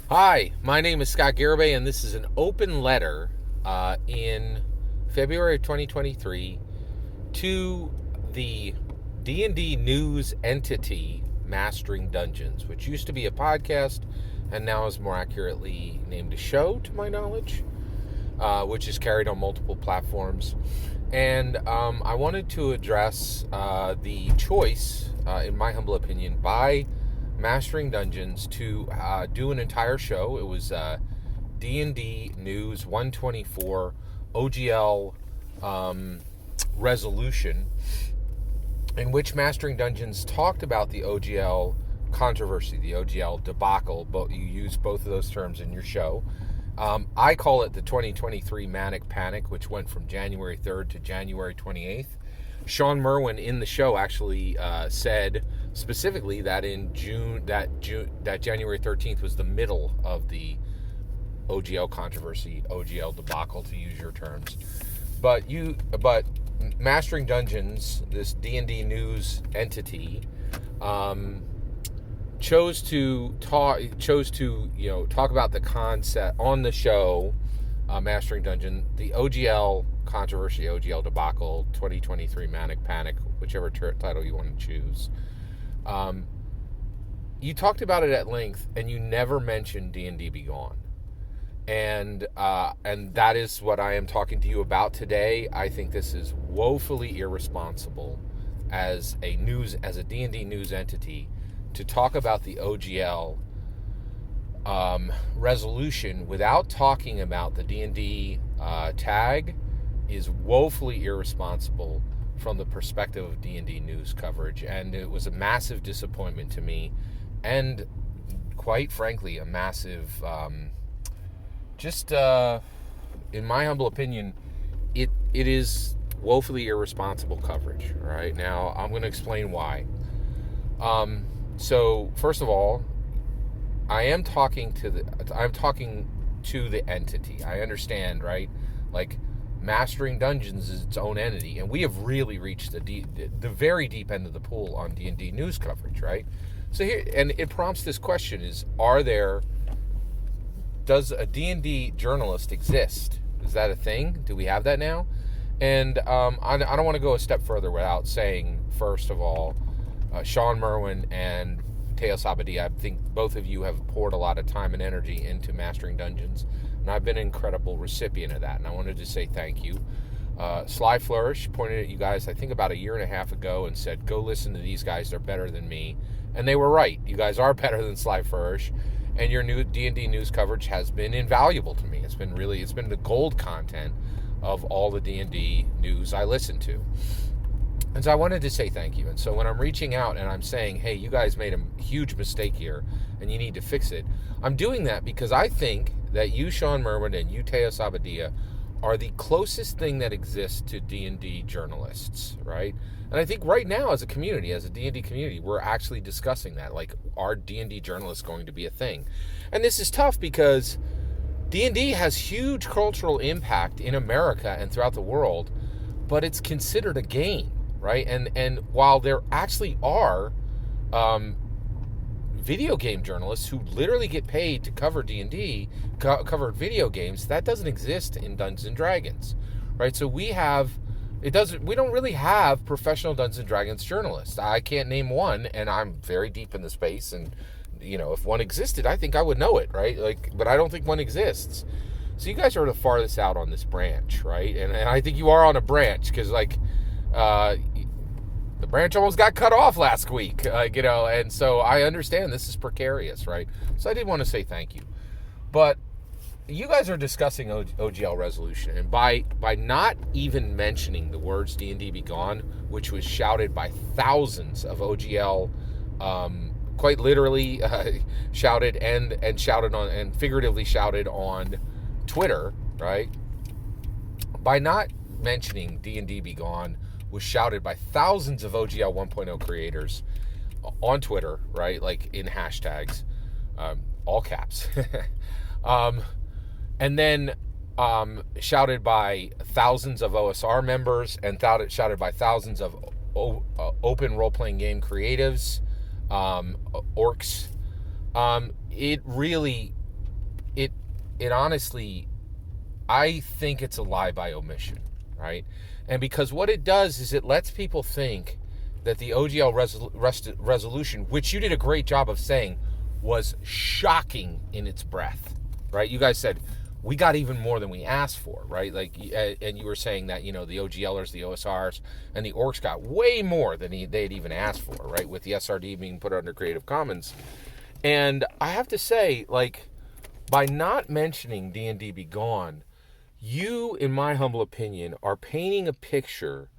Hi, my name is Scott Garibay, and this is an open letter in February of 2023 to the D&D news entity Mastering Dungeons, which used to be a podcast and now is more accurately named a show, to my knowledge, which is carried on multiple platforms. And I wanted to address the choice, in my humble opinion, by Mastering Dungeons to do an entire show. It was D&D News 124 OGL resolution, in which Mastering Dungeons talked about the OGL controversy, the OGL debacle. You use both of those terms in your show. I call it the 2023 Manic Panic, which went from January 3rd to January 28th. Sean Merwin in the show actually said specifically that in June that January 13th was the middle of the OGL controversy, OGL debacle, to use your terms. But Mastering Dungeons, this D&D news entity, chose to talk about the concept on the show, Mastering Dungeon, the OGL controversy, OGL debacle, 2023 Manic Panic, whichever title you want to choose. You talked about it at length, and you never mentioned D&D Begone. And that is what I am talking to you about today. I think this is woefully irresponsible as a D&D news entity to talk about the OGL resolution without talking about the D&D tag is woefully irresponsible from the perspective of D&D news coverage. And it was a massive disappointment to me, and quite frankly, a massive, in my humble opinion, it is woefully irresponsible coverage. Right now, I'm going to explain why. So first of all, I'm talking to the entity. I understand, right? Like, Mastering Dungeons is its own entity, and we have really reached the very deep end of the pool on D&D news coverage, right? So here, and it prompts this question: does a D&D journalist exist? Is that a thing? Do we have that now? And I don't want to go a step further without saying, first of all, Sean Merwin and Teos Abadia, I think both of you have poured a lot of time and energy into Mastering Dungeons, and I've been an incredible recipient of that, and I wanted to say thank you. Sly Flourish pointed at you guys, I think about a year and a half ago, and said, go listen to these guys, they're better than me. And they were right. You guys are better than Sly Flourish, and your new D&D news coverage has been invaluable to me. It's been the gold content of all the D&D news I listen to. And so I wanted to say thank you. And so when I'm reaching out and I'm saying, hey, you guys made a huge mistake here and you need to fix it, I'm doing that because I think that you, Sean Merwin, and you, Teos Abadia, are the closest thing that exists to D&D journalists, right? And I think right now as a community, as a D&D community, we're actually discussing that. Like, are D&D journalists going to be a thing? And this is tough because D&D has huge cultural impact in America and throughout the world, but it's considered a game. Right, and while there actually are video game journalists who literally get paid to cover D&D, cover video games, that doesn't exist in Dungeons and Dragons, right? So we don't really have professional Dungeons and Dragons journalists. I can't name one, and I'm very deep in the space, and if one existed, I think I would know it, right? But I don't think one exists. So you guys are the farthest out on this branch, right? And I think you are on a branch because the branch almost got cut off last week, and so I understand this is precarious, right? So I did want to say thank you. But you guys are discussing OGL resolution, and by not even mentioning the words D&D Begone, which was shouted by thousands of OGL, quite literally shouted and shouted on, and figuratively shouted on Twitter, right? By not mentioning D&D Begone, was shouted by thousands of OGL 1.0 creators on Twitter, right? Like in hashtags, all caps. And then shouted by thousands of OSR members and shouted by thousands of open role-playing game creatives, orcs. It really it honestly, I think it's a lie by omission, right? And because what it does is it lets people think that the OGL resolution, which you did a great job of saying, was shocking in its breadth, right? You guys said, we got even more than we asked for, right? Like, and you were saying that, the OGLers, the OSRs, and the orcs got way more than they'd even asked for, right? With the SRD being put under Creative Commons. And I have to say, like, by not mentioning D&D Begone, you, in my humble opinion, are painting a picture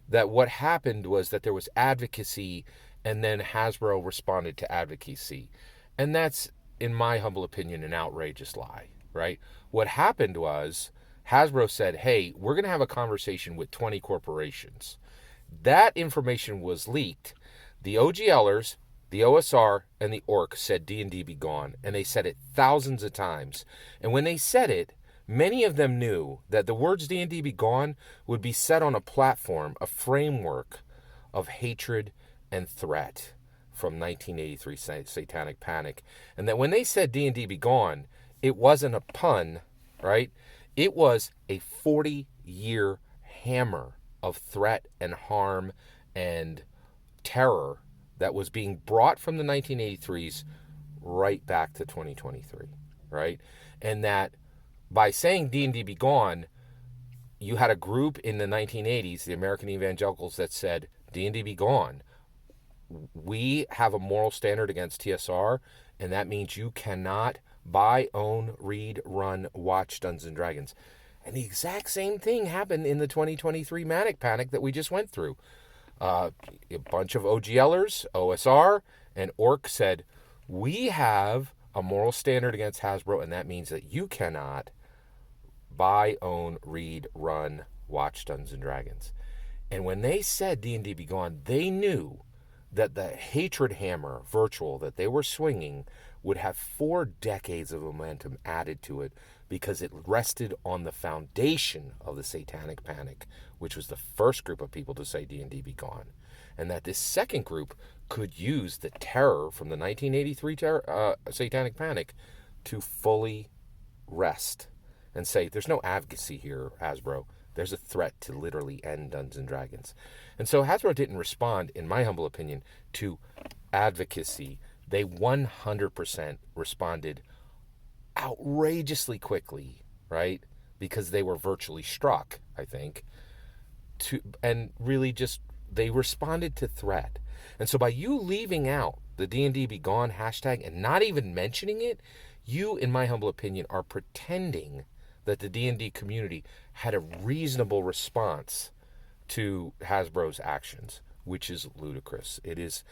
that what happened was that there was advocacy and then Hasbro responded to advocacy. And that's, in my humble opinion, an outrageous lie, right? What happened was Hasbro said, hey, we're going to have a conversation with 20 corporations. That information was leaked. The OGLers, the OSR, and the ORC said D&D Begone, and they said it thousands of times. And when they said it, many of them knew that the words D&D Begone would be set on a platform, a framework of hatred and threat from 1983 Satanic Panic. And that when they said D&D Begone, it wasn't a pun, right? It was a 40-year hammer of threat and harm and terror that was being brought from the 1983s right back to 2023, right? And that by saying D&D Begone, you had a group in the 1980s, the American Evangelicals, that said, D&D Begone. We have a moral standard against TSR, and that means you cannot buy, own, read, run, watch Dungeons and Dragons. And the exact same thing happened in the 2023 Manic Panic that we just went through. A bunch of OGLers, OSR, and ORC said, we have a moral standard against Hasbro, and that means that you cannot buy, own, read, run, watch Dungeons and Dragons. And when they said D&D Begone, they knew that the hatred hammer virtual that they were swinging would have 4 decades of momentum added to it because it rested on the foundation of the Satanic Panic, which was the first group of people to say D&D Begone. And that this second group could use the terror from the 1983 Satanic Panic to fully rest and say, there's no advocacy here, Hasbro. There's a threat to literally end Dungeons and Dragons. And so Hasbro didn't respond, in my humble opinion, to advocacy. They 100% responded outrageously quickly, right? Because they were virtually struck, I think, and really just, they responded to threat. And so by you leaving out the D&D Begone hashtag and not even mentioning it, you, in my humble opinion, are pretending that the D&D community had a reasonable response to Hasbro's actions, which is ludicrous. It is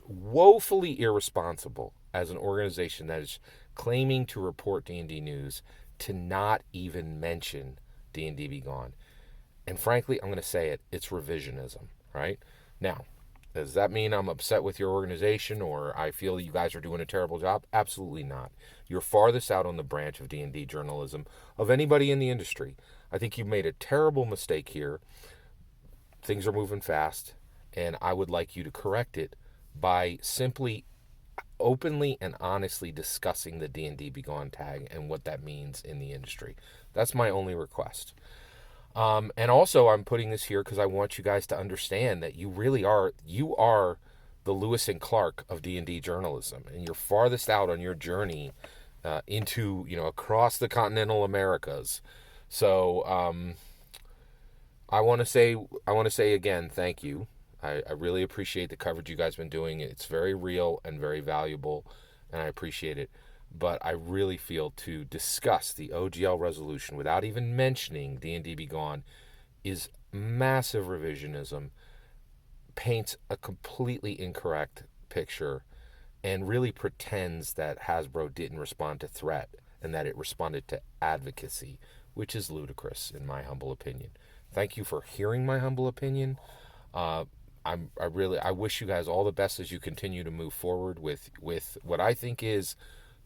woefully irresponsible as an organization that is claiming to report D&D news to not even mention D&D Begone. And frankly, I'm going to say it, it's revisionism, right? Now, does that mean I'm upset with your organization or I feel you guys are doing a terrible job? Absolutely not. You're farthest out on the branch of D&D journalism of anybody in the industry. I think you've made a terrible mistake here. Things are moving fast, and I would like you to correct it by simply openly and honestly discussing the D&D Begone tag and what that means in the industry. That's my only request. And also, I'm putting this here because I want you guys to understand that you are the Lewis and Clark of D&D journalism, and you're farthest out on your journey into, across the continental Americas. So I want to say again, thank you. I really appreciate the coverage you guys have been doing. It's very real and very valuable, and I appreciate it. But I really feel to discuss the OGL resolution without even mentioning D&D Begone is massive revisionism, paints a completely incorrect picture, and really pretends that Hasbro didn't respond to threat and that it responded to advocacy, which is ludicrous in my humble opinion. Thank you for hearing my humble opinion. I wish you guys all the best as you continue to move forward with what I think is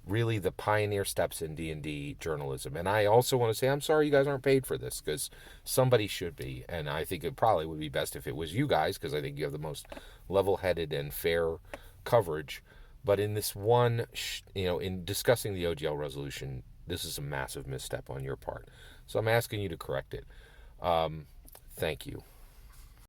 really the pioneer steps in D&D journalism. And I also want to say I'm sorry you guys aren't paid for this, because somebody should be. And I think it probably would be best if it was you guys, because I think you have the most level-headed and fair coverage. But in this one, in discussing the OGL resolution, this is a massive misstep on your part. So I'm asking you to correct it. Thank you.